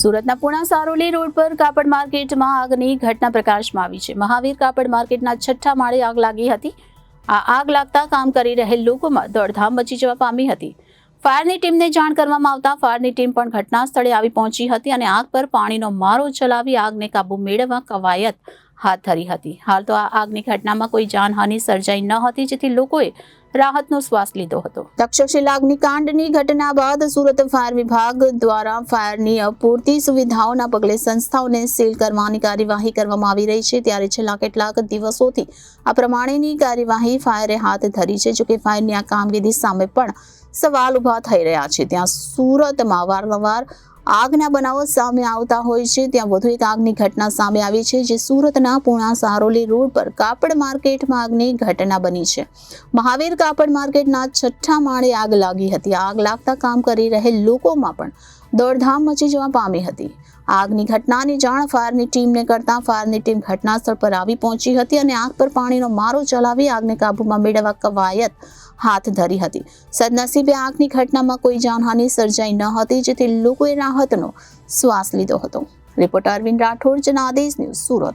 સુરતના પુણા સારોલી રોડ પર કાપડ માર્કેટમાં આગની ઘટના પ્રકાશમાં આવી છે. મહાવીર કાપડ માર્કેટના 6થા માળે આગ લાગી હતી. આ આગ લાગતા કામ કરી રહેલ લોકોમાં દોડધામ મચી જવા પામી હતી. ફાયરની ટીમને જાણ કરવામાં આવતા ફાયરની ટીમ પણ ઘટના સ્થળે આવી પહોંચી હતી અને આગ પર પાણીનો મારો ચલાવી આગને કાબુ મેળવવા કવાયત હાથ ધરી હતી. હાલ તો આ આગની ઘટનામાં કોઈ જાનહાનિ સર્જાઈ ન હતી, જેથી લોકોએ રાહતનો શ્વાસ લીધો હતો. તક્ષશિલા અગ્નિકાંડની ઘટના બાદ સુરત ફાયર વિભાગ દ્વારા ફાયરની અપૂરતી સુવિધાઓના પગલે સંસ્થાઓને સીલ કરવાની કાર્યવાહી કરવામાં આવી રહી છે. ત્યારે છેલ્લા કેટલાક દિવસોથી આ પ્રમાણેની કાર્યવાહી ફાયરે હાથ ધરી છે. જોકે ફાયરની આ કામગીરી સામે પણ સવાલ ઉભા થઈ રહ્યા છે. ત્યાં સુરતમાં વારંવાર આગના બનાવો સામે આવતા હોય છે. ત્યાં વધુ એક આગની ઘટના સામે આવી છે, જે સુરતના પુણા સારોલી રોડ પર કાપડ માર્કેટમાં આગની ઘટના બની છે. મહાવીર કાપડ માર્કેટના 6થા માળે આગ લાગી હતી. આગ લાગતા કામ કરી રહેલ લોકોમાં પણ દોડધામ મચી જવા પામી હતી. આગની ઘટનાની જાણ ફાયરની ટીમને કરતા ફાયરની ટીમ ઘટના સ્થળ પર આવી પહોંચી હતી અને આગ પર પાણીનો મારો ચલાવી આગને કાબૂમાં મેળવવા કવાયત હાથ ધરી હતી. સદનસીબે આગની ઘટનામાં કોઈ જાનહાનિ સર્જાઈ ન હતી, જેથી લોકોએ રાહતનો શ્વાસ લીધો હતો. Reporter Arvind Rathod, Janadesh news, Surat.